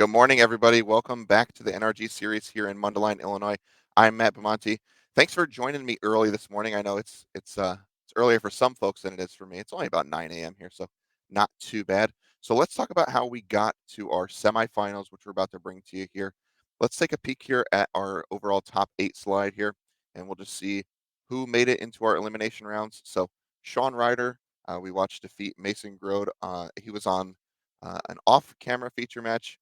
Good morning, everybody. Welcome back to the NRG series here in Mundelein, Illinois. I'm Matt Bamonte. Thanks for joining me early this morning. I know it's earlier for some folks than it is for me. It's only about 9 a.m. here, so not too bad. So let's talk about how we got to our semifinals, which we're about to bring to you here. Let's take a peek here at our overall top 8 slide here, and we'll just see who made it into our elimination rounds. So Sean Ryder, we watched defeat Mason Grode. He was on an off-camera feature match.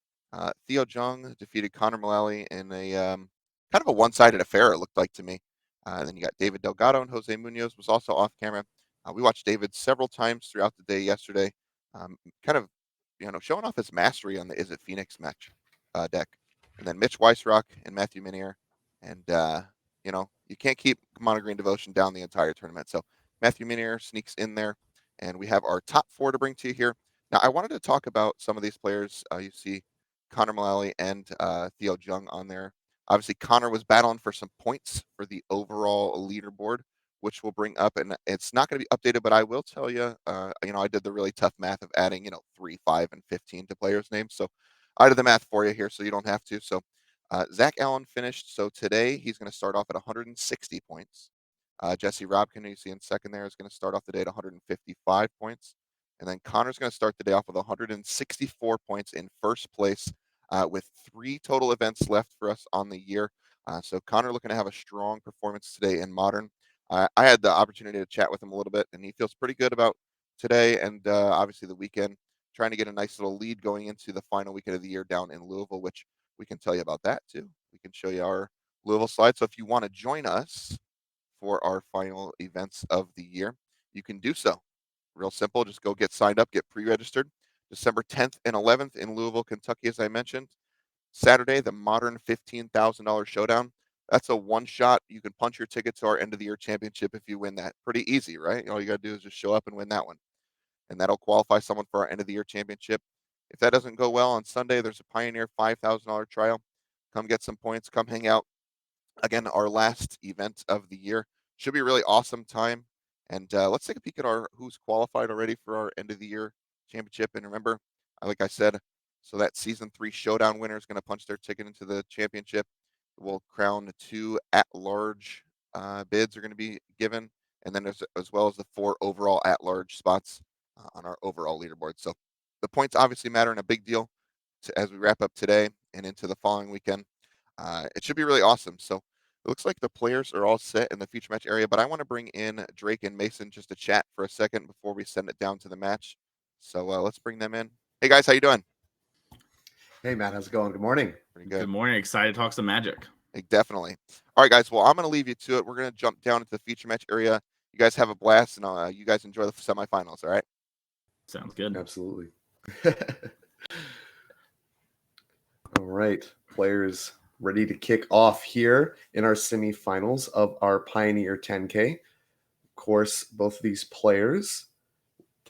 Theo Jung defeated Connor Mullally in a kind of a one-sided affair, it looked like to me. Then you got David Delgado, and Jose Munoz was also off camera. We watched David several times throughout the day yesterday, kind of showing off his mastery on the Is It Phoenix match deck. And then Mitch Weissrock and Matthew Minier. And, you can't keep Mono Green Devotion down the entire tournament. So Matthew Minier sneaks in there. And we have our top 4 to bring to you here. Now, I wanted to talk about some of these players. You see Connor Mullally and Theo Jung on there. Obviously, Connor was battling for some points for the overall leaderboard, which we'll bring up. And it's not going to be updated, but I will tell you, I did the really tough math of adding, 3, 5, and 15 to players' names. So I did the math for you here, so you don't have to. So Zach Allen finished. So today he's going to start off at 160 points. Jesse Robkin, who you see in second there, is going to start off the day at 155 points. And then Connor's going to start the day off with 164 points in first place with 3 total events left for us on the year. So Connor looking to have a strong performance today in Modern. I had the opportunity to chat with him a little bit, and he feels pretty good about today and obviously the weekend, trying to get a nice little lead going into the final weekend of the year down in Louisville, which we can tell you about that too. We can show you our Louisville slide. So if you want to join us for our final events of the year, you can do so. Real simple. Just go get signed up, get pre-registered. December 10th and 11th in Louisville, Kentucky, as I mentioned. Saturday, the Modern $15,000 showdown. That's a one-shot. You can punch your ticket to our end-of-the-year championship if you win that. Pretty easy, right? All you got to do is just show up and win that one. And that'll qualify someone for our end-of-the-year championship. If that doesn't go well on Sunday, there's a Pioneer $5,000 trial. Come get some points. Come hang out. Again, our last event of the year. Should be a really awesome time. And let's take a peek at who's qualified already for our end of the year championship. And remember, like I said, so that season 3 showdown winner is going to punch their ticket into the championship. We'll crown 2 at-large bids are going to be given, and then as well as the 4 overall at-large spots on our overall leaderboard. So the points obviously matter and a big deal as we wrap up today and into the following weekend. It should be really awesome. So it looks like the players are all set in the feature match area, but I want to bring in Drake and Mason just to chat for a second before we send it down to the match. So let's bring them in. Hey guys, how you doing? Hey Matt, how's it going? Good morning. Pretty good. Good morning. Excited to talk some Magic. Hey, definitely. All right, guys. Well, I'm going to leave you to it. We're going to jump down into the feature match area. You guys have a blast, and you guys enjoy the semifinals. All right. Sounds good. Absolutely. All right, players ready to kick off here in our semifinals of our Pioneer 10K. Of course, both of these players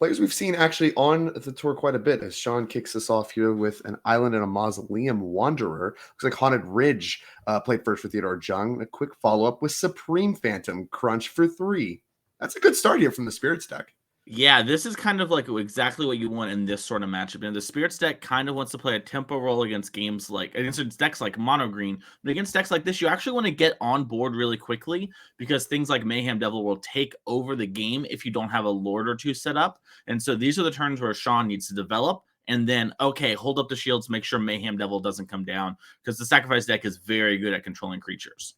we've seen actually on the tour quite a bit, as Sean kicks us off here with an Island and a Mausoleum Wanderer. Looks like Haunted Ridge played first with Theodore Jung. A quick follow-up with Supreme Phantom Crunch for 3. That's a good start here from the Spirits deck. Yeah, this is kind of like exactly what you want in this sort of matchup. And the Spirits deck kind of wants to play a tempo role against decks like Mono Green. But against decks like this, you actually want to get on board really quickly, because things like Mayhem Devil will take over the game if you don't have a Lord or 2 set up. And so these are the turns where Sean needs to develop. And then, okay, hold up the shields, make sure Mayhem Devil doesn't come down, because the Sacrifice deck is very good at controlling creatures.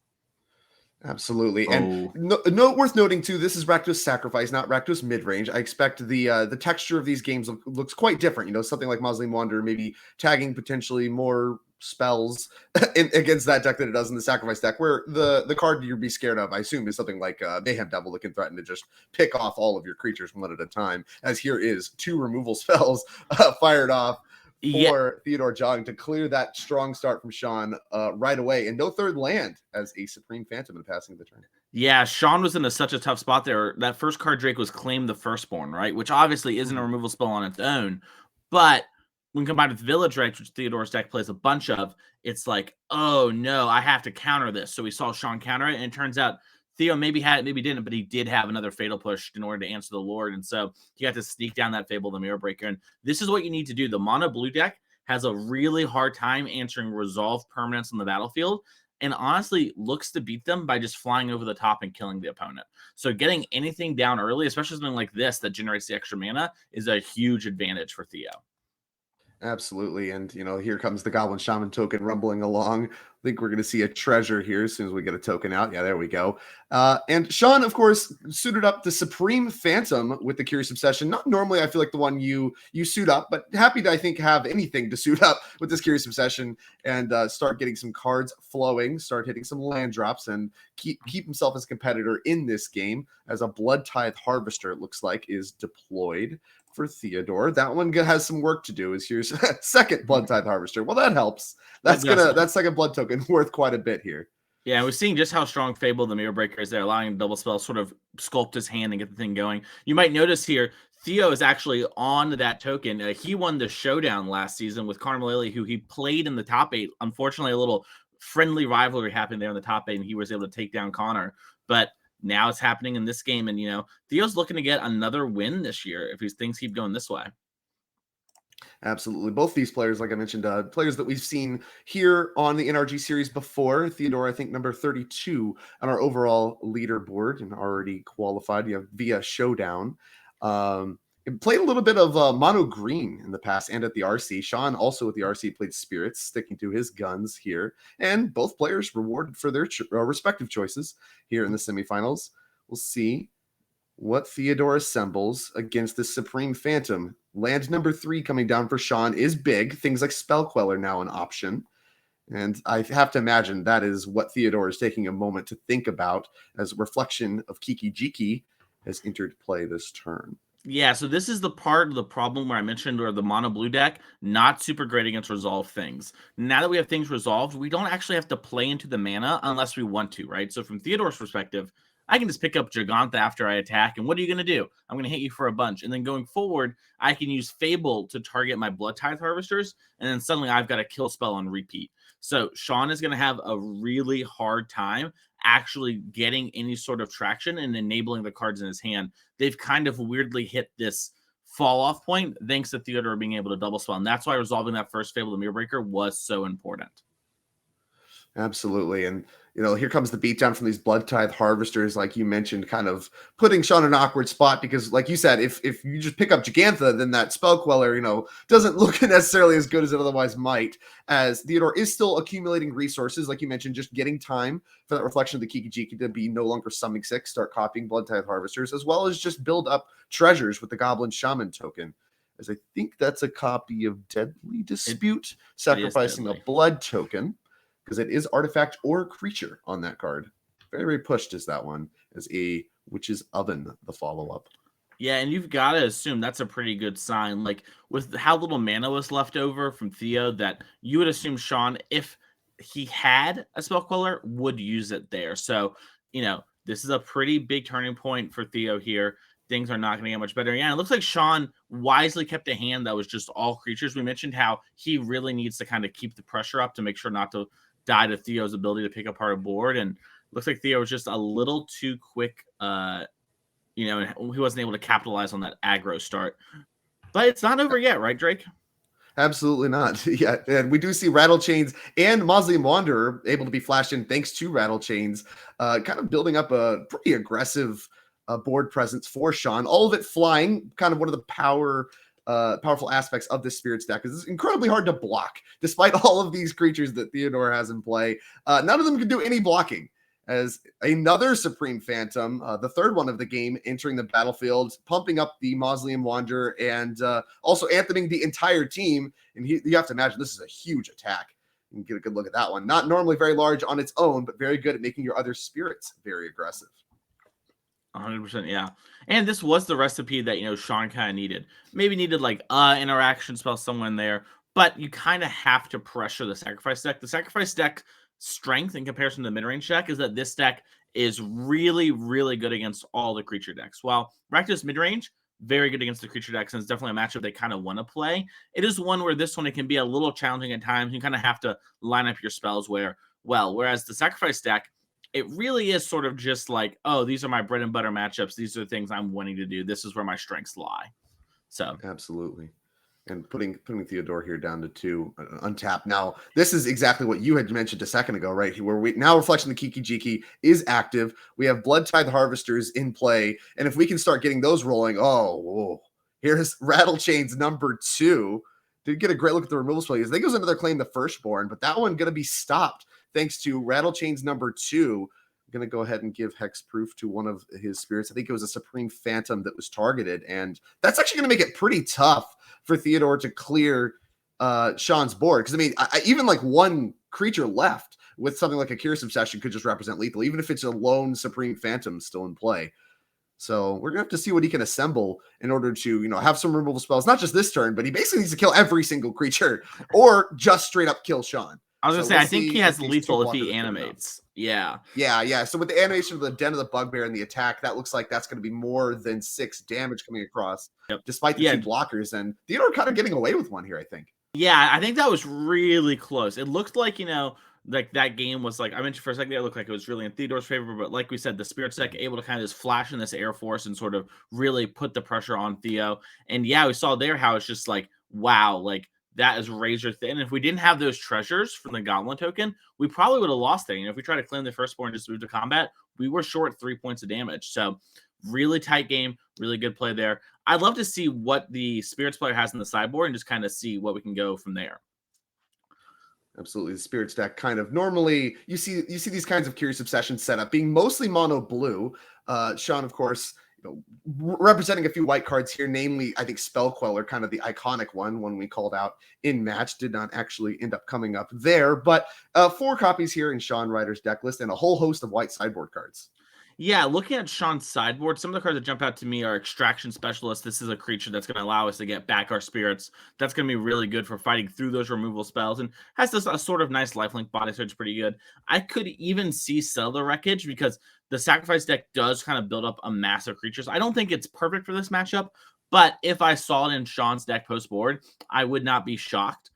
Absolutely. And worth noting too, this is Rakdos Sacrifice, not Rakdos Midrange. I expect the texture of these games looks quite different. Something like Mausoleum Wanderer maybe tagging potentially more spells against that deck than it does in the Sacrifice deck, where the card you'd be scared of, I assume, is something like Mayhem Devil that can threaten to just pick off all of your creatures one at a time, as here is 2 removal spells fired off for Theodore Jung to clear that strong start from Sean right away, and no 3rd land as a Supreme Phantom in the passing of the turn. Yeah, Sean was in such a tough spot there. That first card Drake was Claim the Firstborn, right? Which obviously isn't a removal spell on its own, but when combined with Village Rites, which Theodore's deck plays a bunch of, it's like, oh no, I have to counter this. So we saw Sean counter it, and it turns out Theo maybe had it, maybe didn't, but he did have another Fatal Push in order to answer the Lord. And so he got to sneak down that Fable, the Mirror Breaker. And this is what you need to do. The mono blue deck has a really hard time answering resolve permanents on the battlefield, and honestly looks to beat them by just flying over the top and killing the opponent. So getting anything down early, especially something like this that generates the extra mana, is a huge advantage for Theo. Absolutely. And, here comes the Goblin Shaman token rumbling along. I think we're going to see a treasure here as soon as we get a token out. Yeah, there we go. And Sean, of course, suited up the Supreme Phantom with the Curious Obsession. Not normally, I feel like the one you suit up, but happy to, I think, have anything to suit up with this Curious Obsession and start getting some cards flowing, start hitting some land drops, and keep himself as a competitor in this game as a Bloodtithe Harvester, it looks like, is deployed for Theodore. That one has some work to do. Is here's second Bloodtithe Harvester. Well, that helps. That second blood token worth quite a bit here. Yeah, we're seeing just how strong Fable, the Mirror Breaker, is there, allowing him double spell, sort of sculpt his hand and get the thing going. You might notice here, Theo is actually on that token. He won the showdown last season with Connor Mullally, who he played in the top 8. Unfortunately, a little friendly rivalry happened there in the top 8, and he was able to take down Connor. But now it's happening in this game, and Theo's looking to get another win this year if things keep going this way. Absolutely. Both these players, like I mentioned, players that we've seen here on the NRG series before. Theodore, I think, number 32 on our overall leaderboard and already qualified via showdown. Played a little bit of mono green in the past and at the RC. Sean also at the RC played Spirits, sticking to his guns here. And both players rewarded for their respective choices here in the semifinals. We'll see what Theodore assembles against the Supreme Phantom. Land number 3 coming down for Sean is big. Things like Spell Queller now an option. And I have to imagine that is what Theodore is taking a moment to think about as a reflection of Kiki Jiki has entered play this turn. Yeah, so this is the part of the problem where I mentioned where the mono blue deck, not super great against resolve things. Now that we have things resolved, we don't actually have to play into the mana unless we want to, right? So from Theodore's perspective, I can just pick up Jegantha after I attack, and what are you going to do? I'm going to hit you for a bunch. And then going forward, I can use Fable to target my Bloodtithe Harvesters, and then suddenly I've got a kill spell on repeat. So Sean is going to have a really hard time actually getting any sort of traction and enabling the cards in his hand. They've kind of weirdly hit this fall off point thanks to Theodore being able to double spell. And that's why resolving that first Fable, the Mirror Breaker, was so important. Absolutely. And, here comes the beatdown from these Bloodtithe Harvesters, like you mentioned, kind of putting Sean in an awkward spot because, like you said, if you just pick up Jegantha, then that Spell Queller, doesn't look necessarily as good as it otherwise might, as Theodore is still accumulating resources, like you mentioned, just getting time for that reflection of the Kiki Jiki to be no longer summoning 6, start copying Bloodtithe Harvesters, as well as just build up treasures with the Goblin Shaman token. As I think that's a copy of Deadly Dispute, sacrificing a blood token, because it is artifact or creature on that card. Very, very pushed is that one as a Witch's Oven, the follow-up. Yeah, and you've got to assume that's a pretty good sign. Like, with how little mana was left over from Theo, that you would assume Sean, if he had a Spell Queller, would use it there. So, this is a pretty big turning point for Theo here. Things are not going to get much better. Yeah, it looks like Sean wisely kept a hand that was just all creatures. We mentioned how he really needs to kind of keep the pressure up to make sure not to die to Theo's ability to pick apart a board, and looks like Theo was just a little too quick, and he wasn't able to capitalize on that aggro start. But it's not over yet, right, Drake? Absolutely not. Yeah, and we do see Rattle Chains and Mausoleum Wanderer able to be flashed in thanks to Rattle Chains, kind of building up a pretty aggressive board presence for Sean. All of it flying, kind of one of the powerful aspects of this Spirits deck, because it's incredibly hard to block despite all of these creatures that Theodore has in play. None of them can do any blocking, as another Supreme Phantom, the third one of the game, entering the battlefield, pumping up the Mausoleum Wanderer, and also Anthonying the entire team. And you have to imagine this is a huge attack. You can get a good look at that one. Not normally very large on its own, but very good at making your other spirits very aggressive. 100%, yeah. And this was the recipe that, Sean kind of needed. Maybe needed like interaction spell somewhere in there, but you kind of have to pressure the sacrifice deck. The sacrifice deck strength in comparison to the mid-range deck is that this deck is really, really good against all the creature decks. While Rakdos mid-range, very good against the creature decks, and it's definitely a matchup they kind of want to play. It is one where this one, it can be a little challenging at times. You kind of have to line up your spells whereas the sacrifice deck, it really is sort of just like, oh, these are my bread and butter matchups. These are the things I'm wanting to do. This is where my strengths lie. So absolutely. And putting Theodore here down to 2, untap. Now, this is exactly what you had mentioned a second ago, right? Where we now Reflection the Kiki Jiki is active. We have Bloodtithe Harvesters in play, and if we can start getting those rolling, here's Rattlechains number 2. Did get a great look at the removal spell. I think it was another Claim the Firstborn, but that one going to be stopped thanks to Rattlechains number 2. I'm going to go ahead and give hexproof to one of his spirits. I think it was a Supreme Phantom that was targeted, and that's actually going to make it pretty tough for Theodore to clear Sean's board. Because, I mean, even like one creature left with something like a Curious Obsession could just represent lethal, even if it's a lone Supreme Phantom still in play. So we're going to have to see what he can assemble in order to, have some removal spells, not just this turn, but he basically needs to kill every single creature or just straight up kill Sean. I was going to say, I think he has lethal if he animates. Yeah. So with the animation of the Den of the Bugbear and the attack, that looks like that's going to be more than 6 damage coming across, despite the 2 blockers. And Theodore kind of getting away with one here, I think. Yeah, I think that was really close. It looked like, like that game was like, I mentioned for a second, it looked like it was really in Theodore's favor, but like we said, the Spirits deck able to kind of just flash in this Air Force and sort of really put the pressure on Theo. And yeah, we saw there how it's just like, wow, like that is razor thin. If we didn't have those treasures from the Goblin token, we probably would have lost it. If we tried to claim the Firstborn and just move to combat, we were short 3 points of damage. So really tight game, really good play there. I'd love to see what the Spirits player has in the sideboard and just kind of see what we can go from there. Absolutely. The Spirits deck kind of normally you see these kinds of Curious Obsession setup being mostly mono blue. Sean, of course, representing a few white cards here, namely, I think Spell Queller, kind of the iconic one we called out in match, did not actually end up coming up there. But 4 copies here in Sean Ryder's deck list and a whole host of white sideboard cards. Yeah, looking at Sean's sideboard, some of the cards that jump out to me are Extraction Specialist. This is a creature that's going to allow us to get back our spirits. That's going to be really good for fighting through those removal spells and has this a sort of nice lifelink body, so it's pretty good. I could even see Cellular Wreckage because the Sacrifice deck does kind of build up a mass of creatures. I don't think it's perfect for this matchup, but if I saw it in Sean's deck post-board, I would not be shocked.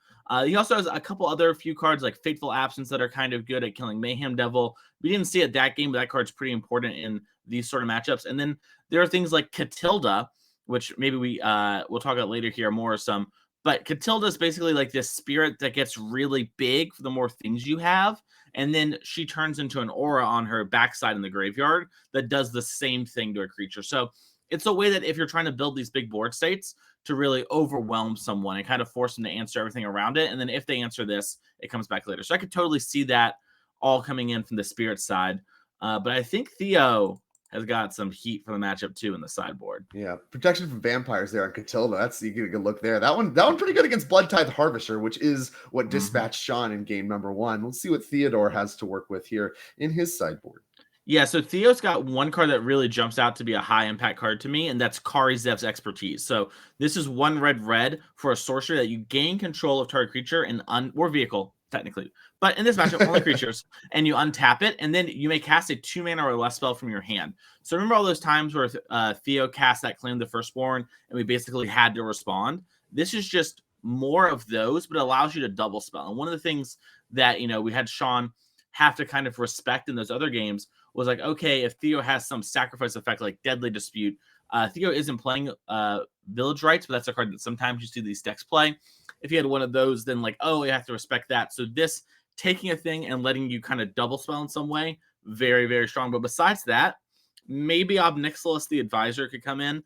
He also has a couple other few cards like Fateful Absence that are kind of good at killing Mayhem Devil. We didn't see it that game, but that card's pretty important in these sort of matchups. And then there are things like Catilda, which maybe we'll talk about later here more some. But Catilda is basically like this spirit that gets really big for the more things you have. And then she turns into an aura on her backside in the graveyard that does the same thing to a creature. So it's a way that if you're trying to build these big board states to really overwhelm someone and kind of force them to answer everything around it. And then if they answer this, it comes back later. So I could totally see that all coming in from the Spirit side. But I think Theo has got some heat for the matchup too in the sideboard. Yeah, protection from vampires there on Catilda. You get a good look there. That one pretty good against Bloodtithe Harvester, which is what dispatched Sean in game number 1. Let's see what Theodore has to work with here in his sideboard. Yeah, so Theo's got one card that really jumps out to be a high impact card to me, and that's Kari Zev's Expertise. So this is 1 red for a sorcery that you gain control of target creature and or vehicle, technically. But in this matchup, only creatures, and you untap it, and then you may cast a 2 mana or less spell from your hand. So remember all those times where Theo cast that Claim the Firstborn, and we basically had to respond? This is just more of those, but it allows you to double spell. And one of the things that, we had Sean have to kind of respect in those other games was like, okay, if Theo has some sacrifice effect like Deadly Dispute, Theo isn't playing Village Rites, but that's a card that sometimes you see these decks play. If you had one of those, then like, oh, you have to respect that. So this taking a thing and letting you kind of double spell in some way, very, very strong. But besides that, maybe Ob Nixilis, the Advisor, could come in.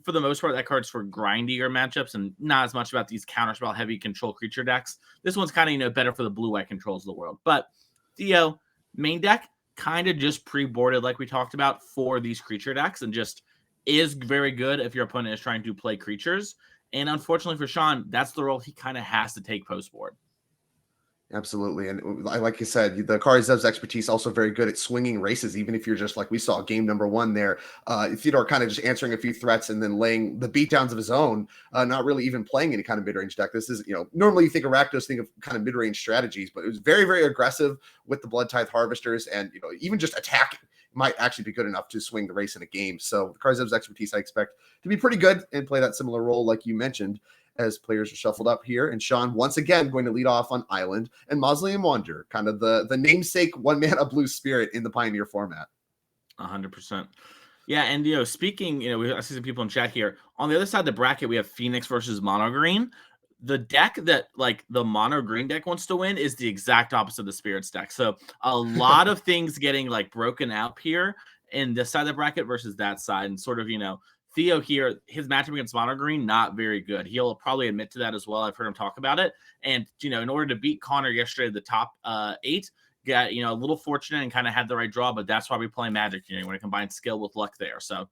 For the most part, that card's for grindier matchups and not as much about these counterspell heavy control creature decks. This one's kind of, better for the blue-white controls of the world. But Theo, main deck, kind of just pre-boarded like we talked about for these creature decks and just is very good if your opponent is trying to play creatures. And unfortunately for Sean, that's the role he kind of has to take post-board. Absolutely. And like you said, the Kari Zev's Expertise also very good at swinging races, even if you're just like we saw game number 1 there. Theodore kind of just answering a few threats and then laying the beatdowns of his own, not really even playing any kind of mid-range deck. This is, normally you think of Rakdos, think of kind of mid-range strategies, but it was very, very aggressive with the Bloodtithe Harvesters and, even just attacking might actually be good enough to swing the race in a game. So the Kari Zev's Expertise I expect to be pretty good and play that similar role like you mentioned, as players are shuffled up here. And Sean, once again, going to lead off on Island and Mausoleum Wanderer, kind of the namesake 1 mana blue spirit in the Pioneer format. 100%. Yeah, and speaking, I see some people in chat here. On the other side of the bracket, we have Phoenix versus Mono Green. The deck that like the Mono Green deck wants to win is the exact opposite of the Spirits deck. So a lot of things getting like broken out here in this side of the bracket versus that side, and sort of Theo here, his matchup against Mono Green not very good. He'll probably admit to that as well. I've heard him talk about it. And in order to beat Connor yesterday, the top 8. Got a little fortunate and kind of had the right draw, but that's why we play Magic. You want to combine skill with luck there. So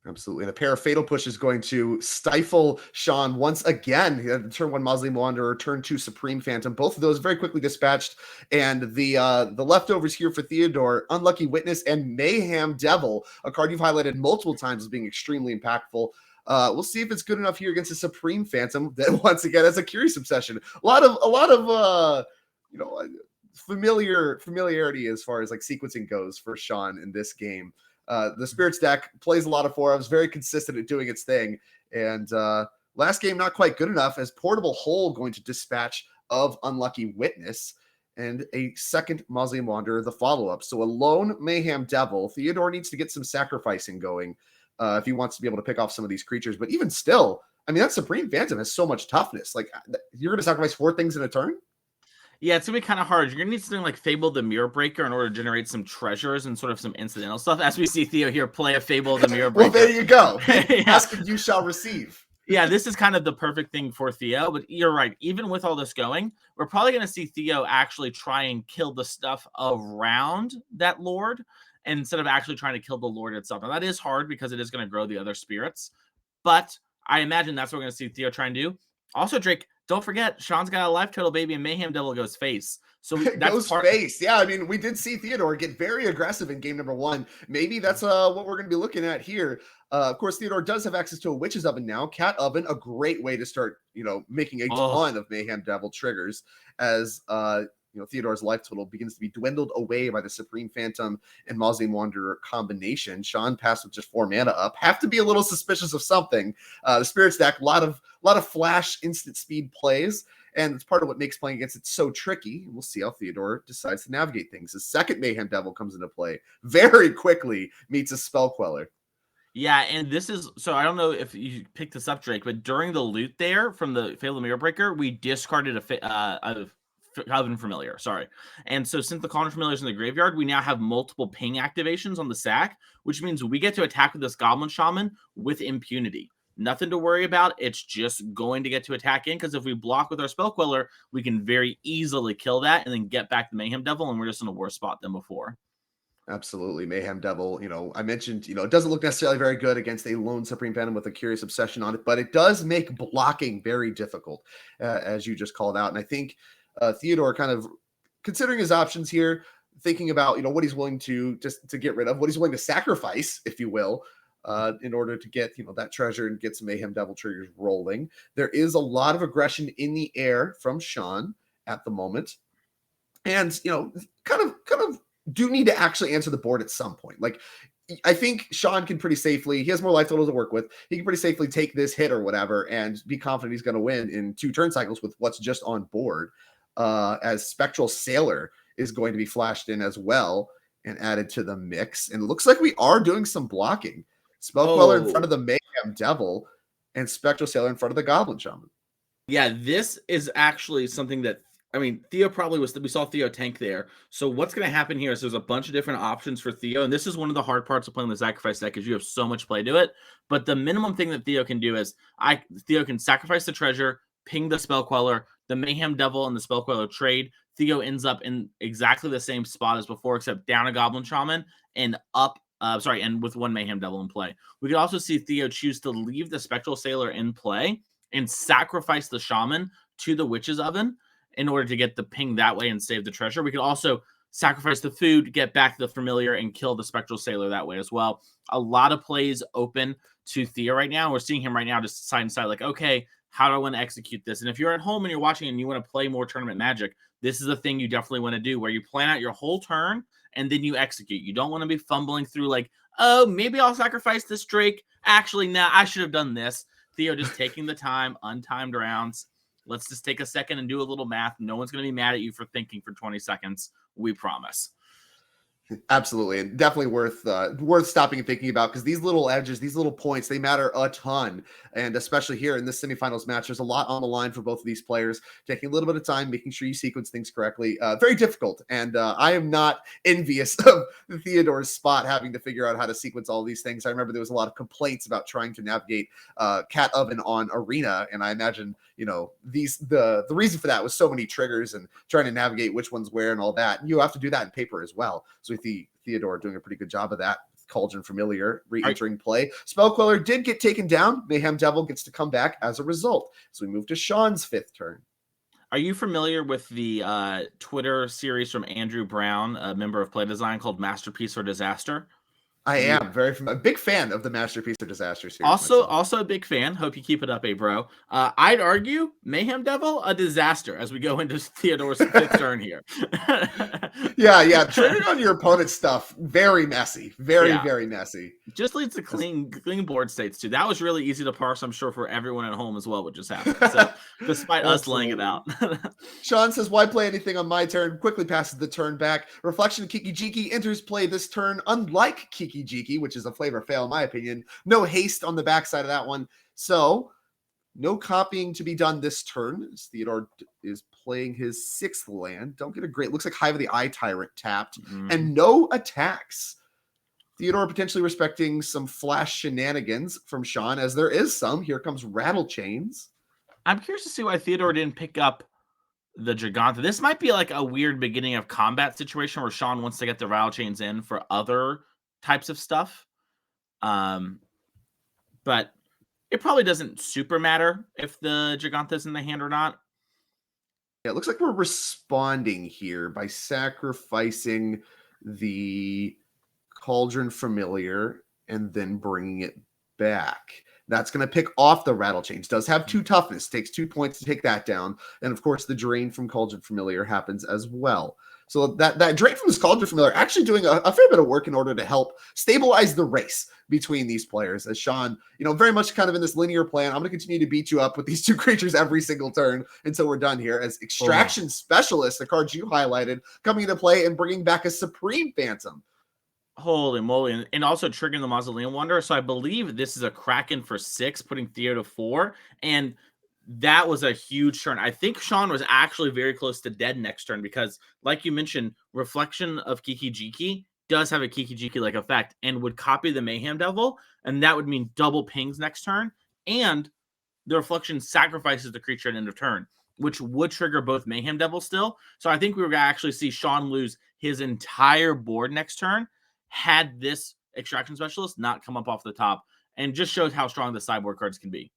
absolutely, and a pair of Fatal Push is going to stifle Sean once again. Turn 1 Mausoleum Wanderer, turn 2 Supreme Phantom. Both of those very quickly dispatched, and the leftovers here for Theodore: Unlucky Witness and Mayhem Devil, a card you've highlighted multiple times as being extremely impactful. We'll see if it's good enough here against a Supreme Phantom that once again has a Curious Obsession. A lot of familiarity as far as like sequencing goes for Sean in this game. The Spirits deck plays a lot of 4-ofs, very consistent at doing its thing. And last game, not quite good enough, as Portable Hole going to dispatch of Unlucky Witness and a second Mausoleum Wanderer, the follow-up. So a lone Mayhem Devil. Theodore needs to get some sacrificing going if he wants to be able to pick off some of these creatures. But even still, I mean, that Supreme Phantom has so much toughness. Like, you're going to sacrifice 4 things in a turn? Yeah, it's gonna be kind of hard. You're gonna need something like Fable the Mirror Breaker in order to generate some treasures and sort of some incidental stuff. As we see Theo here play a Fable the Mirror Breaker. Well, there you go. Yeah. Ask and you shall receive. Yeah, this is kind of the perfect thing for Theo, but you're right. Even with all this going, we're probably going to see Theo actually try and kill the stuff around that Lord instead of actually trying to kill the Lord itself. Now, that is hard because it is going to grow the other spirits, but I imagine that's what we're going to see Theo try and do. Also, Drake, don't forget, Sean's got a life total, baby, and Mayhem Devil goes face. So that's goes face. Yeah, I mean, we did see Theodore get very aggressive in game number 1. Maybe that's what we're going to be looking at here. Of course, Theodore does have access to a Witch's Oven now. Cat Oven, a great way to start, making a ton of Mayhem Devil triggers as Theodore's life total begins to be dwindled away by the Supreme Phantom and Mausoleum Wanderer combination. Sean passed with just 4 mana up. Have to be a little suspicious of something. The Spirits deck, a lot of flash instant speed plays, and it's part of what makes playing against it so tricky. And we'll see how Theodore decides to navigate things. The second Mayhem Devil comes into play very quickly, meets a Spell Queller. Yeah, and this is, so I don't know if you picked this up, Drake, but during the loot there from the Fable the Mirror Breaker, we discarded a Cauldron Familiar, sorry. And so since the Cauldron Familiar is in the graveyard, we now have multiple ping activations on the sack, which means we get to attack with this Goblin Shaman with impunity. Nothing to worry about. It's just going to get to attack in, because if we block with our Spell Queller, we can very easily kill that and then get back the Mayhem Devil, and we're just in a worse spot than before. Absolutely. Mayhem Devil, I mentioned, it doesn't look necessarily very good against a lone Supreme Phantom with a Curious Obsession on it, but it does make blocking very difficult, as you just called out. And I think Theodore kind of considering his options here, thinking about, what he's willing to get rid of, what he's willing to sacrifice, if you will, in order to get, that treasure and get some Mayhem Devil triggers rolling. There is a lot of aggression in the air from Sean at the moment. And, kind of do need to actually answer the board at some point. Like, I think Sean can pretty safely, he has more life total to work with. He can pretty safely take this hit or whatever and be confident he's going to win in 2 turn cycles with what's just on board. As Spectral Sailor is going to be flashed in as well and added to the mix. And it looks like we are doing some blocking. Spell Queller in front of the Mayhem Devil and Spectral Sailor in front of the Goblin Shaman. Yeah, this is actually something that, Theo probably we saw Theo tank there. So what's going to happen here is there's a bunch of different options for Theo. And this is one of the hard parts of playing the Sacrifice deck, is you have so much play to it. But the minimum thing that Theo can do is Theo can sacrifice the treasure, ping the Spell Queller, the Mayhem Devil and the Spell Queller trade. Theo ends up in exactly the same spot as before, except down a Goblin Shaman and up, and with 1 Mayhem Devil in play. We could also see Theo choose to leave the Spectral Sailor in play and sacrifice the Shaman to the Witch's Oven in order to get the ping that way and save the treasure. We could also sacrifice the food, get back the Familiar, and kill the Spectral Sailor that way as well. A lot of plays open to Theo right now. We're seeing him right now just side and side, like, okay, how do I want to execute this? And if you're at home and you're watching and you want to play more tournament Magic, this is the thing you definitely want to do, where you plan out your whole turn and then you execute. You don't want to be fumbling through like, oh, maybe I'll sacrifice this Drake. Actually, nah, I should have done this. Theo just taking the time, untimed rounds. Let's just take a second and do a little math. No one's going to be mad at you for thinking for 20 seconds. We promise. Absolutely, and definitely worth stopping and thinking about, because these little edges, these little points, they matter a ton. And especially here in this semifinals match, there's a lot on the line for both of these players. Taking a little bit of time, making sure you sequence things correctly, very difficult. And I am not envious of Theodore's spot, having to figure out how to sequence all these things. I remember there was a lot of complaints about trying to navigate Cat Oven on Arena, and I imagine the reason for that was so many triggers and trying to navigate which one's where and all that. And you have to do that in paper as well. So Theodore doing a pretty good job of that. Cauldron Familiar re-entering play. Spell Queller did get taken down. Mayhem Devil gets to come back as a result. So we move to Sean's 5th turn. Are you familiar with the Twitter series from Andrew Brown, a member of Play Design, called Masterpiece or Disaster? I am a big fan of the Masterpiece or Disaster series. Also a big fan. Hope you keep it up, bro. I'd argue Mayhem Devil a disaster as we go into Theodore's 5th turn here. yeah. Trading on your opponent's stuff, very messy, very messy. Just leads to clean board states too. That was really easy to parse, I'm sure, for everyone at home as well, what just happened. So despite us laying it out. Sean says, why play anything on my turn? Quickly passes the turn back. Reflection of Kiki Jiki enters play this turn. Unlike Kiki Jiki, which is a flavor fail in my opinion, no haste on the backside of that one. So no copying to be done this turn. Theodore is playing his 6th land. Don't get a great, looks like Hive of the Eye Tyrant tapped, and no attacks. Theodore potentially respecting some flash shenanigans from Sean, as there is some. Here comes Rattle Chains. I'm curious to see why Theodore didn't pick up the Jegantha. This might be like a weird beginning of combat situation where Sean wants to get the Rattle Chains in for other types of stuff. But it probably doesn't super matter if the Jegantha's in the hand or not. Yeah, it looks like we're responding here by sacrificing the Cauldron Familiar and then bringing it back. That's going to pick off the Rattle Chains. Does have 2 toughness. Takes 2 points to take that down. And of course, the drain from Cauldron Familiar happens as well. So that drain from this Cauldron Familiar actually doing a fair bit of work in order to help stabilize the race between these players. As Sean, very much kind of in this linear plan, I'm going to continue to beat you up with these 2 creatures every single turn until we're done here. As Extraction Specialist, the cards you highlighted, coming into play and bringing back a Supreme Phantom. Holy moly. And also triggering the Mausoleum Wanderer. So I believe this is a Kraken for 6, putting Theo to 4. And that was a huge turn. I think Sean was actually very close to dead next turn because, like you mentioned, Reflection of Kiki Jiki does have a Kiki Jiki-like effect and would copy the Mayhem Devil, and that would mean double pings next turn. And the Reflection sacrifices the creature at end of turn, which would trigger both Mayhem Devil still. So I think we were going to actually see Sean lose his entire board next turn had this Extraction Specialist not come up off the top, and just shows how strong the sideboard cards can be.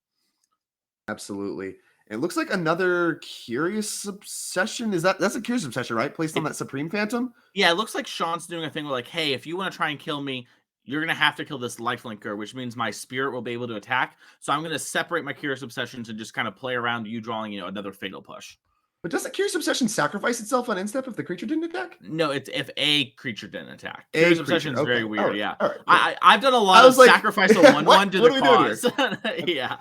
Absolutely. It looks like another Curious Obsession. That's a Curious Obsession, right? Placed on that Supreme Phantom? Yeah, it looks like Sean's doing a thing where, like, hey, if you want to try and kill me, you're going to have to kill this lifelinker, which means my spirit will be able to attack. So I'm going to separate my Curious Obsessions and just kind of play around you drawing, another Fatal Push. But does the Curious Obsession sacrifice itself on end step if the creature didn't attack? No, it's if a creature didn't attack. Curious Obsession is very weird, yeah. All right, I've done a lot of sacrifice a 1/1 to the cause. Yeah.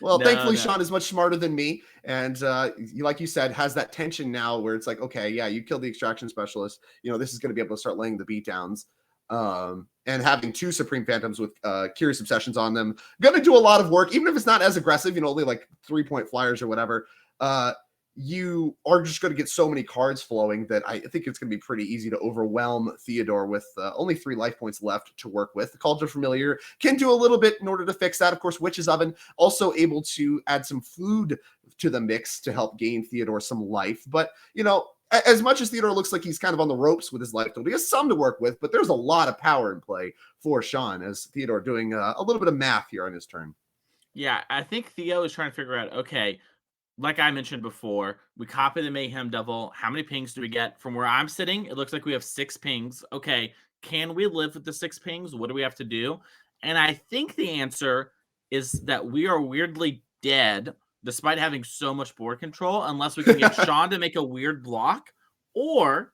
Well, thankfully, Sean is much smarter than me. And like you said, has that tension now where it's like, okay, yeah, you killed the Extraction Specialist. This is going to be able to start laying the beatdowns. And having 2 Supreme Phantoms with Curious Obsessions on them, going to do a lot of work, even if it's not as aggressive, only like 3-point flyers or whatever. You are just going to get so many cards flowing that I think it's going to be pretty easy to overwhelm Theodore with only 3 life points left to work with. The Cauldron Familiar can do a little bit in order to fix that. Of course, Witch's Oven also able to add some food to the mix to help gain Theodore some life. But, as much as Theodore looks like he's kind of on the ropes with his life total, he has some to work with, but there's a lot of power in play for Sean as Theodore doing a little bit of math here on his turn. Yeah, I think Theo is trying to figure out, okay, like I mentioned before, we copy the Mayhem Devil. How many pings do we get? From where I'm sitting, it looks like we have 6 pings. Okay, can we live with the 6 pings? What do we have to do? And I think the answer is that we are weirdly dead, despite having so much board control, unless we can get Sean to make a weird block, or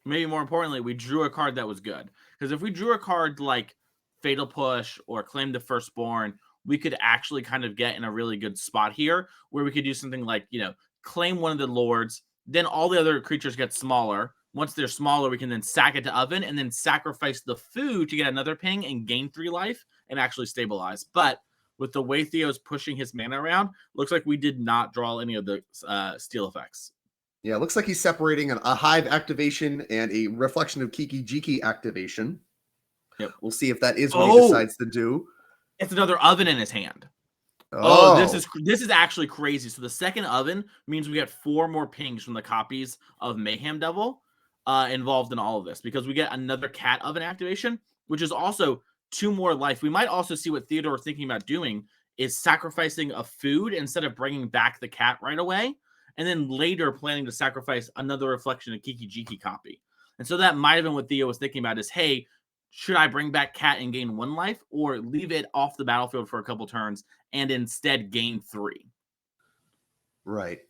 maybe more importantly, we drew a card that was good. Because if we drew a card like Fatal Push or Claim the Firstborn, we could actually kind of get in a really good spot here where we could do something like, claim one of the lords, then all the other creatures get smaller, once they're smaller, we can then sack it to oven and then sacrifice the food to get another ping and gain 3 life and actually stabilize. But with the way Theo's pushing his mana around, looks like we did not draw any of the steal effects. Yeah, it looks like he's separating a Hive activation and a Reflection of Kiki Jiki activation. Yep. We'll see if that is what he decides to do. It's another oven in his hand. Oh, this is actually crazy. So the second oven means we get 4 more pings from the copies of Mayhem Devil involved in all of this, because we get another cat oven activation, which is also 2 more life. We might also see what Theodore is thinking about doing is sacrificing a food instead of bringing back the cat right away, and then later planning to sacrifice another Reflection of Kiki Jiki copy. And so that might have been what Theo was thinking about is, hey, should I bring back cat and gain 1 life, or leave it off the battlefield for a couple turns and instead gain 3? Right.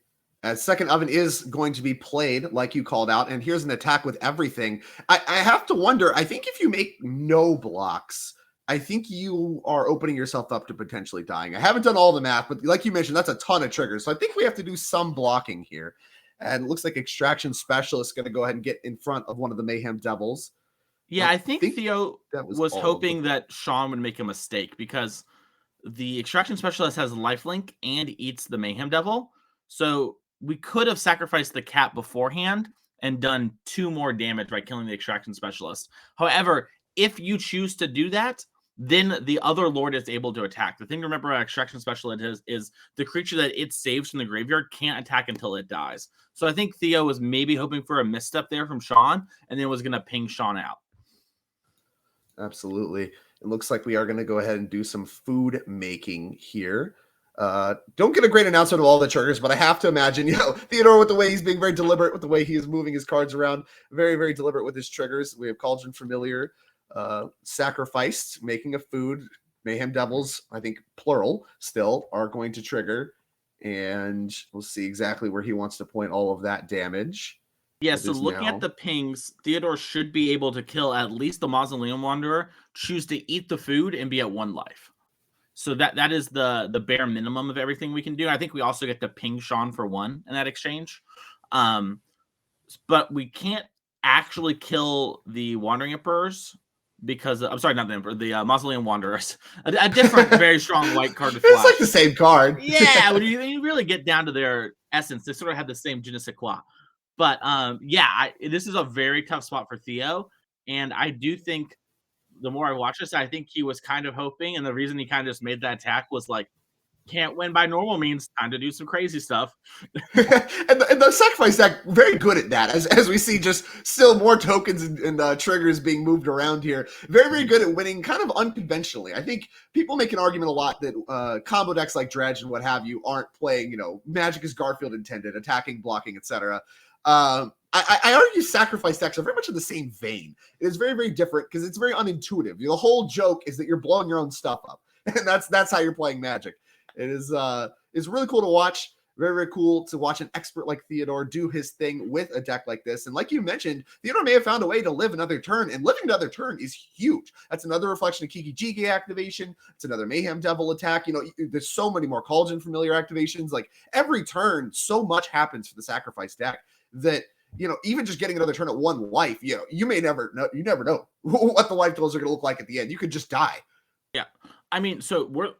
Second oven is going to be played, like you called out, and here's an attack with everything. I have to wonder, I think if you make no blocks, I think you are opening yourself up to potentially dying. I haven't done all the math, but like you mentioned, that's a ton of triggers. So I think we have to do some blocking here. And it looks like Extraction Specialist is going to go ahead and get in front of one of the Mayhem Devils. Yeah, I think Theo was hoping that Sean would make a mistake, because the Extraction Specialist has lifelink and eats the Mayhem Devil. So we could have sacrificed the cat beforehand and done 2 more damage by killing the Extraction Specialist. However, if you choose to do that, then the other Lord is able to attack. The thing to remember about Extraction Specialist is the creature that it saves from the graveyard can't attack until it dies. So I think Theo was maybe hoping for a misstep there from Sean, and then was going to ping Sean out. Absolutely. It looks like we are going to go ahead and do some food making here. Don't get a great announcement of all the triggers, but I have to imagine, Theodore, with the way he's being very deliberate, with the way he is moving his cards around, very, very deliberate with his triggers. We have Cauldron Familiar, Sacrificed, making a food. Mayhem Devils, I think plural still, are going to trigger. And we'll see exactly where he wants to point all of that damage. Yeah, so looking at the pings, Theodore should be able to kill at least the Mausoleum Wanderer, choose to eat the food, and be at 1 life. So that is the bare minimum of everything we can do. I think we also get to ping Sean for 1 in that exchange. But we can't actually kill the Wandering Emperors because I'm sorry, not the Emperor, the Mausoleum Wanderers. A different, very strong white card to flash. It's like the same card. Yeah, when you really get down to their essence, they sort of have the same je ne sais quoi. But this is a very tough spot for Theo, and I do think the more I watch this, I think he was kind of hoping, and the reason he kind of just made that attack was like, can't win by normal means, time to do some crazy stuff. and the sacrifice deck, very good at that, as we see just still more tokens and triggers being moved around here. Very, very good at winning kind of unconventionally. I think people make an argument a lot that combo decks like Dredge and what have you aren't playing, Magic as Garfield intended, attacking, blocking, etc. I argue sacrifice decks are very much in the same vein. It is very, very different because it's very unintuitive. The whole joke is that you're blowing your own stuff up, and that's how you're playing Magic. It is it's really cool to watch. Very, very cool to watch an expert like Theodore do his thing with a deck like this. And like you mentioned, Theodore may have found a way to live another turn, and living another turn is huge. That's another Reflection of Kiki Jiki activation. It's another Mayhem Devil attack. There's so many more Cauldron Familiar activations. Like every turn, so much happens for the sacrifice deck that even just getting another turn at 1 life, you may never know. You never know what the life totals are going to look like at the end. You could just die. Yeah. I mean, so we're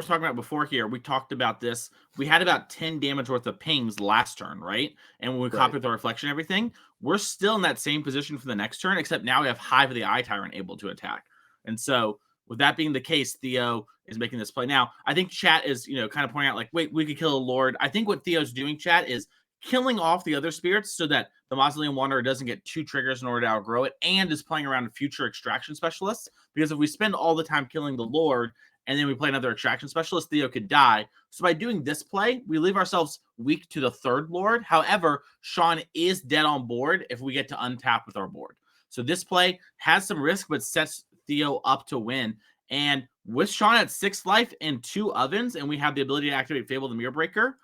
talking about before here. We talked about this. We had about 10 damage worth of pings last turn, right? And when we copied the reflection and everything, we're still in that same position for the next turn, except now we have Hive of the Eye Tyrant able to attack. And so with that being the case, Theo is making this play. Now, I think chat is, kind of pointing out like, wait, we could kill a Lord. I think what Theo's doing, chat, is killing off the other spirits so that the Mausoleum Wanderer doesn't get 2 triggers in order to outgrow it, and is playing around future extraction specialists. Because if we spend all the time killing the Lord and then we play another extraction specialist, Theo could die. So by doing this play, we leave ourselves weak to the 3rd Lord. However, Sean is dead on board if we get to untap with our board. So this play has some risk, but sets Theo up to win. And with Sean at 6 life and 2 ovens, and we have the ability to activate Fable the Mirror Breaker,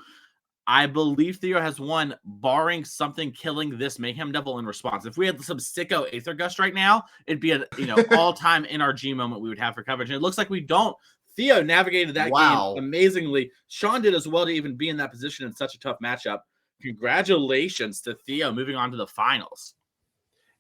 I believe Theo has won, barring something killing this Mayhem Devil in response. If we had some sicko Aether Gust right now, it'd be a all-time NRG moment we would have for coverage. And it looks like we don't. Theo navigated that game amazingly. Sean did as well to even be in that position in such a tough matchup. Congratulations to Theo moving on to the finals.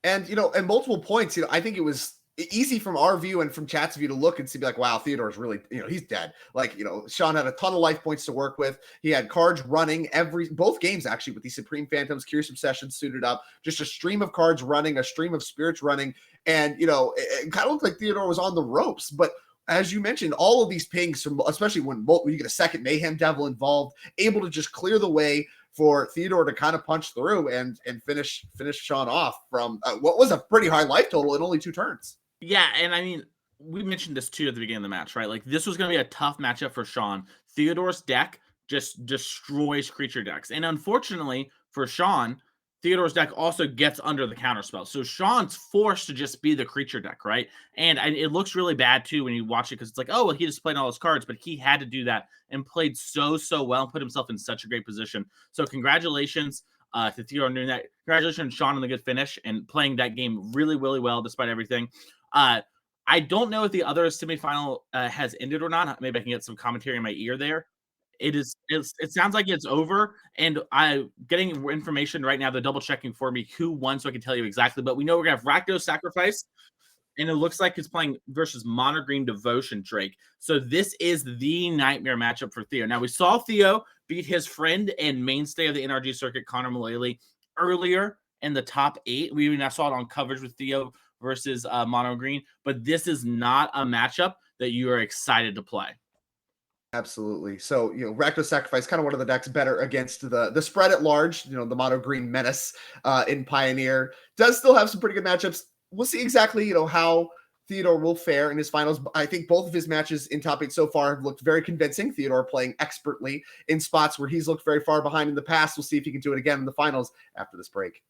And, at multiple points, I think it was easy from our view and from chat's view to look and see, be like, wow, Theodore's really, he's dead. Like, Sean had a ton of life points to work with. He had cards running both games, actually, with the Supreme Phantoms, Curious Obsession suited up, just a stream of cards running, a stream of spirits running. And, it kind of looked like Theodore was on the ropes. But as you mentioned, all of these pings, from especially when you get a second Mayhem Devil involved, able to just clear the way for Theodore to kind of punch through and finish Sean off from what was a pretty high life total in only 2 turns. Yeah, and I mean, we mentioned this too at the beginning of the match, right? Like, this was going to be a tough matchup for Sean. Theodore's deck just destroys creature decks. And unfortunately for Sean, Theodore's deck also gets under the counterspell. So Sean's forced to just be the creature deck, right? And it looks really bad too when you watch it, because it's like, oh, well, he just played all his cards, but he had to do that and played so well and put himself in such a great position. So congratulations to Theodore doing that. Congratulations, Sean, on the good finish and playing that game really, really well despite everything. I don't know if the other semifinal has ended or not. Maybe I can get some commentary in my ear there. It sounds like it's over, and I'm getting information right now. They're double checking for me who won, so I can tell you exactly. But we know we're gonna have Rakdos sacrifice, and it looks like it's playing versus Mono Green Devotion Drake. So this is the nightmare matchup for Theo. Now, we saw Theo beat his friend and mainstay of the NRG circuit, Connor Mullally, earlier in the top 8. We even saw it on coverage with Theo versus Mono Green, but this is not a matchup that you are excited to play. Absolutely. So, Rakdos Sacrifice, kind of one of the decks better against the spread at large. The Mono Green Menace in Pioneer does still have some pretty good matchups. We'll see exactly, how Theodore will fare in his finals. I think both of his matches in top 8 so far have looked very convincing. Theodore playing expertly in spots where he's looked very far behind in the past. We'll see if he can do it again in the finals after this break.